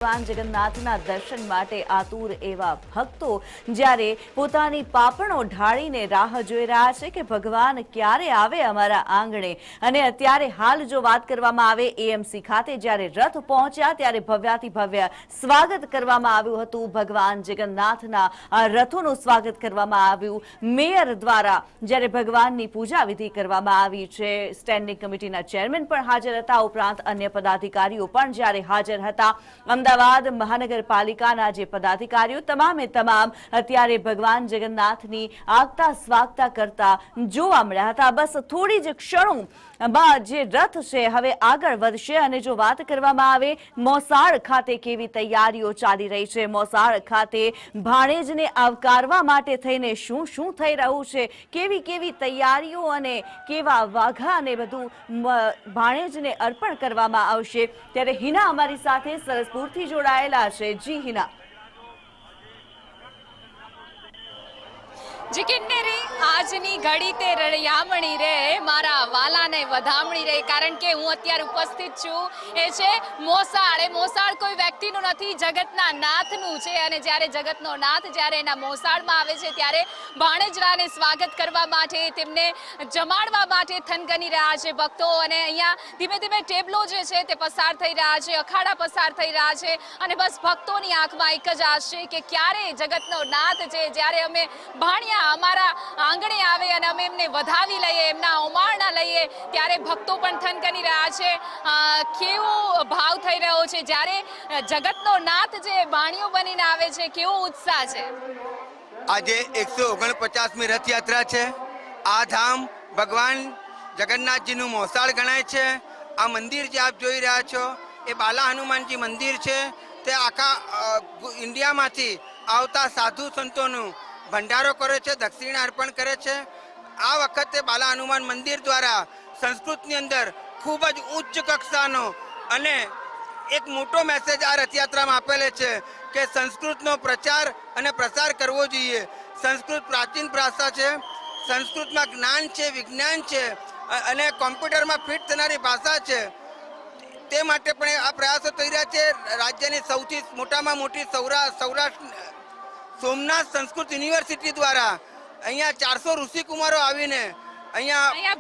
ભગવાન જગન્નાથના દર્શન માટે આતુર એવા ભક્તો જ્યારે પોતાની પાપણો ઢાળીને રાહ જોઈ રહ્યા છે કે ભગવાન ક્યારે આવે અમારા આંગણે। અને અત્યારે હાલ જો વાત કરવામાં આવે એએમસી ખાતે જ્યારે રથ પહોંચ્યા ત્યારે ભવ્યાતિ ભવ્ય સ્વાગત કરવામાં આવ્યું હતું। ભગવાન જગન્નાથના રથોનું સ્વાગત કરવામાં આવ્યું। મેયર દ્વારા જ્યારે ભગવાનની પૂજા વિધિ કરવામાં આવી છે। સ્ટેન્ડિંગ કમિટીના ચેરમેન પણ હાજર હતા, ઉપરાંત અન્ય પદાધિકારીઓ પણ જ્યારે હાજર હતા। અમદાવાદ મહાનગરપાલિકાના જે પદાધિકારીઓ તમામે તમામ અત્યારે ભગવાન જગન્નાથની આગતા સ્વાગતા કરતા જોવા મળ્યા હતા। બસ થોડી જ ક્ષણો બાદ જે રથ છે હવે આગળ વધશે। અને જો વાત કરવામાં આવે મોસાળ ખાતે કેવી તૈયારીઓ ચાલી રહી છે, મોસાળ ખાતે ભાણેજને આવકારવા માટે થઈને શું શું થઈ રહ્યું છે, કેવી કેવી તૈયારીઓ અને કેવા વાઘા અને બધું ભાણેજને અર્પણ કરવામાં આવશે, ત્યારે હિના અમારી સાથે સરસપુરથી જોડાયેલા છે। જી હિના। जी किन्नेरी આજની ઘડી તે રળિયામણી રે મારા વાલાને વધામણી રે, કારણ કે હું અત્યારે ઉપસ્થિત છું એ છે મોસાળ। એ મોસાળ કોઈ વ્યક્તિનું નથી, જગતના નાથનું છે। અને જ્યારે જગતનો નાથ જ્યારે એના મોસાળમાં આવે છે ત્યારે ભાણેજરાને સ્વાગત કરવા માટે, તેમને જમાડવા માટે થનગની રહ્યા છે ભક્તો। અને અહીંયા ધીમે ધીમે ટેબલો જે છે તે પસાર થઈ રહ્યા છે, અખાડા પસાર થઈ રહ્યા છે। અને બસ ભક્તોની આંખમાં એક જ આશ છે કે ક્યારે જગતનો નાથ છે, જ્યારે અમે ભાણિયા અમારા આંગણે આવે અને અમે એમને વધાવી લઈએ, એમના ઓમારણા લઈએ, ત્યારે ભક્તો પણ થનગની રહ્યા છે। કેવો ભાવ થઈ રહ્યો છે જ્યારે જગતનો નાથ જે ભાણિયો બનીને આવે છે, કેવો ઉત્સાહ છે। આજે 149મી રથયાત્રા છે। આ ધામ ભગવાન જગન્નાથજીનું મોસાળ ગણાય છે। આ મંદિર જે આપ જોઈ રહ્યા છો એ બાલા હનુમાનજી મંદિર છે। તે આખા ઇન્ડિયામાંથી આવતા સાધુ સંતોનું ભંડારો કરે છે, દક્ષિણા અર્પણ કરે છે। આ વખતે બાલા હનુમાન મંદિર દ્વારા સંસ્કૃતની અંદર ખૂબ જ ઉચ્ચ કક્ષાનો અને એક મોટો મેસેજ આ રથયાત્રામાં આપેલો છે કે સંસ્કૃતનો પ્રચાર અને પ્રસાર કરવો જોઈએ। સંસ્કૃત પ્રાચીન ભાષા છે, સંસ્કૃતમાં જ્ઞાન છે, વિજ્ઞાન છે અને કોમ્પ્યુટરમાં ફિટ થનારી ભાષા છે। તે માટે પણ આ પ્રયાસો થઈ રહ્યા છે। રાજ્યની સૌથી મોટામાં મોટી સૌરાષ્ટ્ર સોમનાથ સંસ્કૃત યુનિવર્સિટી દ્વારા અહીંયા 400 ઋષિકુમારો આવીને અહીંયા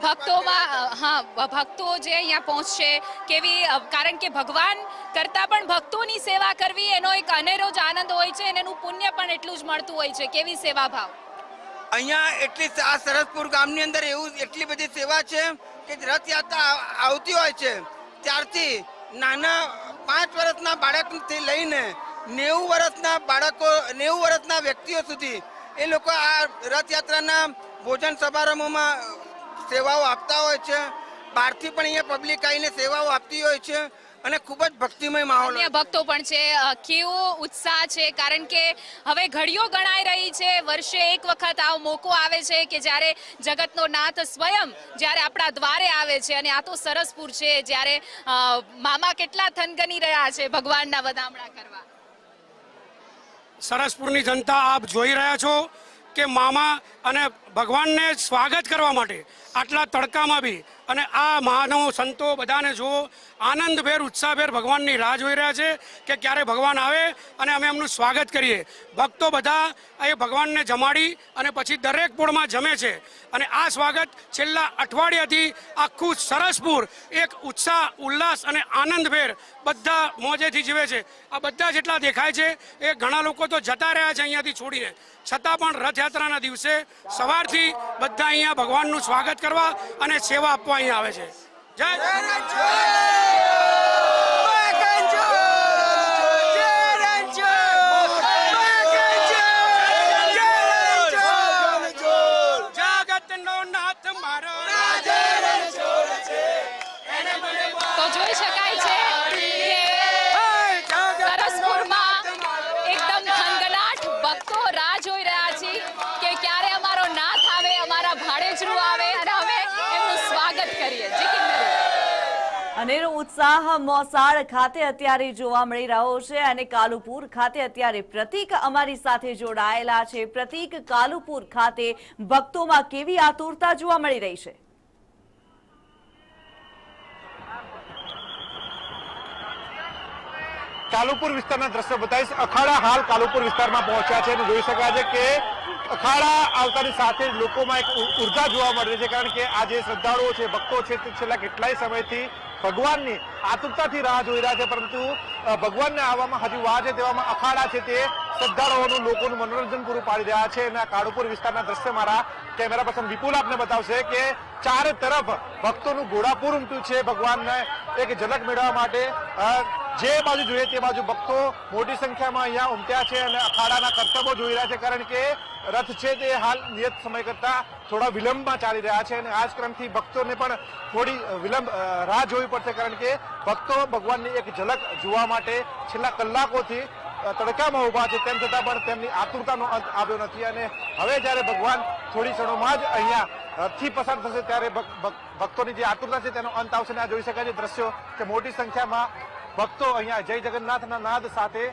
ભક્તો જે અહીંયા પહોંચશે કેવી, કારણ કે ભગવાન કરતા પણ ભક્તોની સેવા કરવી એનો એક અનેરો જ આનંદ હોય છે અને એનું પુણ્ય પણ એટલું જ મળતું હોય છે। કેવી સેવા ભાવ અહીંયા એટલી આ સરસપુર ગામની અંદર એટલી બધી સેવા છે કે રથયાત્રા આવતી હોય છે ત્યારથી નાના 5 વર્ષના બાળકથી લઈને 90 વર્ષના વ્યક્તિઓ સુધી એ લોકો આ રથયાત્રાના ભોજન સમારંભોમાં સેવાઓ આપતા હોય છે। બહારથી પણ અહીંયા પબ્લિક આવીને સેવાઓ આપતી હોય છે અને ખૂબ જ ભક્તિમય માહોલ છે। ભક્તો પણ છે, કેવો ઉત્સાહ છે, કારણ કે હવે ઘડીઓ ગણાઈ રહી છે। વર્ષે એક વખત આવો મોકો આવે છે કે જ્યારે જગતનો નાથ સ્વયં જ્યારે આપણા દ્વારે આવે છે। અને આ તો સરસપુર છે, જ્યારે મામા કેટલા થનગની રહ્યા છે ભગવાનના વધામણા કરવા। સરસપુરની જનતા આપ જોઈ રહ્યા છો કે મામા અને ભગવાનને સ્વાગત કરવા માટે આટલા તડકામાં બી અને આ મહાનુભાવો સંતો બધાને જુઓ આનંદભેર ઉત્સાહભેર ભગવાનની રાહ જોઈ રહ્યા છે કે ક્યારે ભગવાન આવે અને અમે એમનું સ્વાગત કરીએ। ભક્તો બધા એ ભગવાનને જમાડી અને પછી દરેક પોળમાં જમે છે। અને આ સ્વાગત છેલ્લા અઠવાડિયાથી આખું સરસપુર એક ઉત્સાહ, ઉલ્લાસ અને આનંદભેર બધા મોજેથી જીવે છે। આ બધા જેટલા દેખાય છે એ ઘણા લોકો તો જતા રહ્યા છે અહીંયાથી છોડીને, છતાં પણ રથયાત્રાના દિવસે સવારથી બધા અહીંયા ભગવાનનું સ્વાગત કરવા અને સેવા આપવા અહીંયા આવે છે। જય અનેરો ઉત્સાહ મોસાળ ખાતે અત્યારે જોવા મળી રહ્યો છે। અને કાલુપુર ખાતે અત્યારે પ્રતીક અમારી સાથે જોડાયેલા છે। પ્રતીક, કાલુપુર ખાતે ભક્તોમાં કેવી આતુરતા જોવા મળી રહી છે? કાલુપુર વિસ્તારના દ્રશ્યો બતાવીશ. અખાડા હાલ કાલુપુર વિસ્તારમાં પહોંચ્યા છે અને જોઈ શકાય છે કે અખાડા આવતાની સાથે જ લોકોમાં એક ઉર્જા જોવા મળી રહી છે, કારણ કે આ જે શ્રદ્ધાળુઓ છે, ભક્તો છે, તે છેલ્લા કેટલાય સમયથી ભગવાનની આતુરતાથી રાહ જોઈ રહ્યા છે, પરંતુ ભગવાનને આવવામાં હજુ વાર છે. તેવામાં અખાડા છે તે શ્રદ્ધાળુઓનું, લોકોનું મનોરંજન પૂરું પાડી રહ્યા છે. અને કાળુપુર વિસ્તારના દ્રશ્ય મારા કેમેરા પર્સન વિપુલ આપને બતાવશે કે ચારે તરફ ભક્તોનું ઘોડાપૂર ઉમટ્યું છે ભગવાનને એક ઝલક મેળવવા માટે. જે બાજુ જોઈએ તે બાજુ ભક્તો મોટી સંખ્યામાં અહીંયા ઉમટ્યા છે અને અખાડાના કરતબો જોઈ રહ્યા છે, કારણ કે રથ છે તે હાલ નિયત સમય કરતા થોડા વિલંબમાં ચાલી રહ્યા છે અને આ જ ક્રમથી ભક્તોને પણ થોડી વિલંબ રાહ જોવી પડશે, કારણ કે ભક્તો ભગવાનની એક ઝલક જોવા માટે છેલ્લા કલાકોથી તડકામાં ઉભા છે. તેમ છતાં પણ તેમની આતુરતાનો અંત આવ્યો નથી અને હવે જ્યારે ભગવાન થોડી ક્ષણોમાં જ અહીંયા રથથી પસાર થશે ત્યારે ભક્તોની જે આતુરતા છે તેનો અંત આવશે. આ જોઈ શકાય છે દ્રશ્યો કે મોટી સંખ્યામાં ભક્તો અહીંયા જય જગન્નાથના નાદ સાથે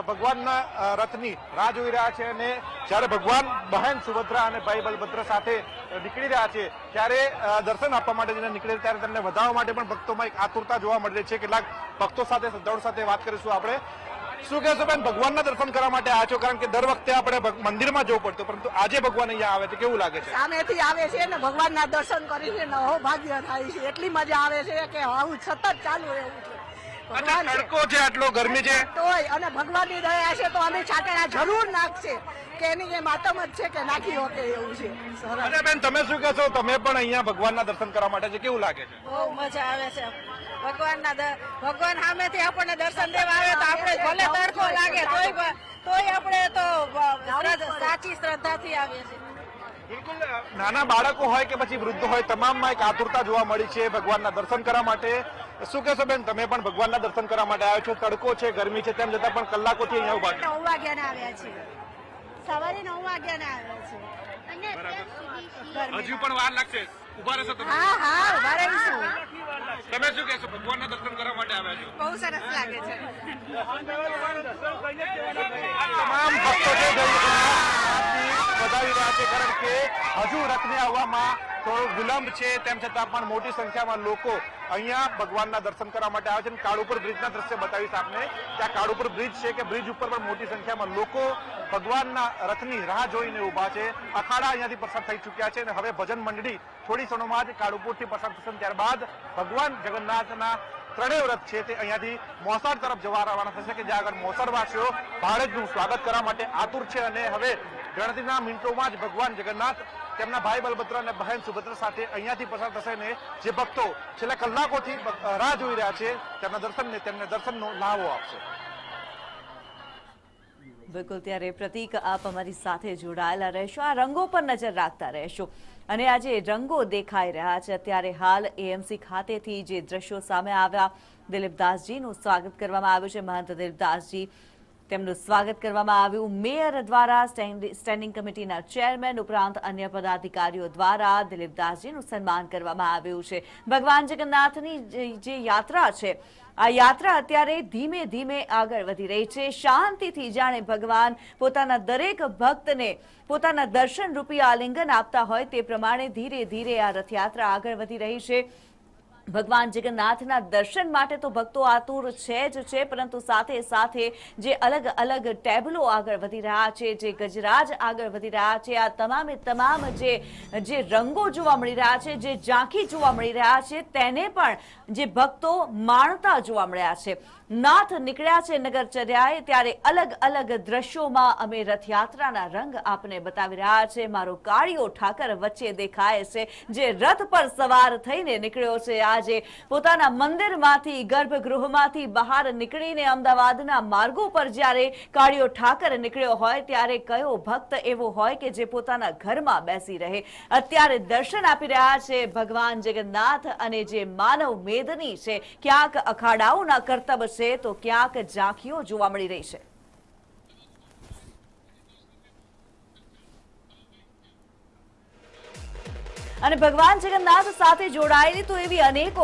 ભગવાનના રથની રાહ જોઈ રહ્યા છે અને જ્યારે ભગવાન બહેન સુભદ્રા અને ભાઈ બલભદ્ર સાથે નીકળી રહ્યા છે ત્યારે દર્શન આપવા માટે જેને નીકળે ત્યારે તેમને વધાવવા માટે પણ ભક્તોમાં એક આતુરતા જોવા મળી રહી છે. કેટલાક ભક્તો સાથે શ્રદ્ધાળુ સાથે વાત કરીશું આપણે. શું કહેશો બેન, ભગવાનના દર્શન કરવા માટે આવ્યા છો? કારણ કે દર વખતે આપણે મંદિરમાં જવું પડતું, પરંતુ આજે ભગવાન અહીંયા આવે છે, કેવું લાગે છે? સામેથી આવે છે ને ભગવાનના દર્શન કરીને નવો ભાગ્ય થાય છે, એટલી મજા આવે છે કે આવું સતત ચાલુ રહેવું છે. તડકો છે, આટલો ગરમી છે, તોય અને ભગવાનની દયા છે તો અમે છાંટણા જરૂર નાખશે કે એની જે માતમ જ છે કે નાખી હોકે એવું છે. સરસ. અને બેન તમે શું કહેશો, તમે પણ અહીંયા ભગવાનના દર્શન કરવા માટે છે, કેવું લાગે છે? બહુ મજા આવે છે. ભગવાન સામેથી આપણને દર્શન દેવા આવે તો આપણે ભલે તડકો લાગે તોય આપણે તો સાચી શ્રદ્ધાથી આવીએ છીએ. બિલકુલ, નાના બાળકો હોય કે પછી વૃદ્ધ હોય, તમામમાં એક આતુરતા જોવા મળી છે ભગવાનના દર્શન કરવા માટે. શું કહેશો બેન, તમે પણ ભગવાનના દર્શન કરવા માટે આવ્યો છો? તડકો છે, ગરમી છે, તેમ છતાં પણ કલાકોથી અહીંયા ઉભા છો. 9 વાગ્યાના આવ્યા છે, સવારે 9 વાગ્યાના આવ્યા છે. હજુ પણ વાર લાગશે, ઉભા રહેશો તમે? હા ઉભા રહીશું. તમે શું કહેશો, ભગવાનના દર્શન કરવા માટે આવ્યા છો? બહુ સરસ લાગે છે. તમામ ભક્તો છે વધાવી રહ્યા છે, કારણ કે હજુ રથને આવવામાં થોડો વિલંબ છે. તેમ છતાં પણ મોટી સંખ્યામાં લોકો અહીંયા ભગવાનના દર્શન કરવા માટે આવે છે. કાળુપુર બ્રિજના દ્રશ્ય બતાવીશ આપને. ત્યાં કાળુપુર બ્રિજ છે કે બ્રિજ ઉપર પણ મોટી સંખ્યામાં લોકો ભગવાનના રથની રાહ જોઈને ઉભા છે. અખાડા અહીંયાથી પસાર થઈ ચૂક્યા છે અને હવે ભજન મંડળી થોડી ક્ષણોમાં જ કાળુપુરથી પસાર થશે. ત્યારબાદ ભગવાન જગન્નાથના ત્રણેય રથ છે તે અહીંયાથી મોસાળ તરફ જવા રવાના થશે, કે જ્યાં આગળ મોસાળવાસીઓ ભાડજનું સ્વાગત કરવા માટે આતુર છે. અને હવે ગણતરીના મિનિટોમાં જ ભગવાન જગન્નાથ તેમના ભાઈ બલભદ્ર અને બહેન સુભદ્રા સાથે અહીંયાથી પસાર થશે ને જે ભક્તો છેલ્લા કલાકોથી રાહ જોઈ રહ્યા છે તેમને દર્શનનો લાવો આપશે. બિલકુલ, ત્યારે પ્રતીક આપ અમારી સાથે જોડાયેલા રહેશો, આ રંગો પર નજર રાખતા રહેશો. અને આજે રંગો દેખાઈ રહ્યા છે. અત્યારે હાલ એએમસી ખાતેથી જે દ્રશ્યો સામે આવ્યા, દિલીપદાસજીનું સ્વાગત કરવામાં આવ્યું છે. મહંત દિલીપદાસજી, તેમનું સ્વાગત કરવામાં આવ્યું મેયર દ્વારા, સ્ટેન્ડિંગ કમિટીના ચેરમેન ઉપરાંત અન્ય પદાધિકારીઓ દ્વારા દિલીપદાસજીનું સન્માન કરવામાં આવ્યું છે. ભગવાન જગન્નાથની જે યાત્રા છે, આ યાત્રા અત્યારે ધીમે ધીમે આગળ વધી રહી છે. શાંતિથી, જાણે ભગવાન પોતાના દરેક ભક્તને પોતાના દર્શન રૂપી આલિંગન આપતા હોય તે પ્રમાણે ધીરે ધીરે આ રથયાત્રા આગળ વધી રહી છે. ભગવાન જગન્નાથના દર્શન માટે તો ભક્તો આતુર છે જ છે, પરંતુ સાથે સાથે જે અલગ અલગ ટેબલો આગળ વધી રહ્યા છે, જે ગજરાજ આગળ વધી રહ્યા છે, આ તમામે તમામ જે રંગો જોવા મળી રહ્યા છે, જે ઝાંખી જોવા મળી રહ્યા છે, તેને પણ જે ભક્તો માણતા જોવા મળ્યા છે. નાથ નીકળ્યા છે નગરચર્યાએ, ત્યારે અલગ અલગ દ્રશ્યોમાં અમે રથયાત્રાના રંગ આપને બતાવી રહ્યા છે. મારો કાળિયો ઠાકર વચ્ચે દેખાય છે, જે રથ પર સવાર થઈને નીકળ્યો છે. આજે પોતાના મંદિરમાંથી, ગર્ભગૃહમાંથી બહાર નીકળીને અમદાવાદના માર્ગો પર જ્યારે કાળિયો ઠાકર નીકળ્યો હોય, ત્યારે કયો ભક્ત એવો હોય કે જે પોતાના ઘરમાં બેસી રહે. અત્યારે દર્શન આપી રહ્યા છે ભગવાન જગન્નાથ, અને જે માનવ મેદની છે, ક્યાંક અખાડાઓના કરતબ છે તો ક્યાંક ઝાંખીઓ જોવા મળી રહી છે. અને ભગવાન જગન્નાથ સાથે જોડાયેલી તો એવી અનેકો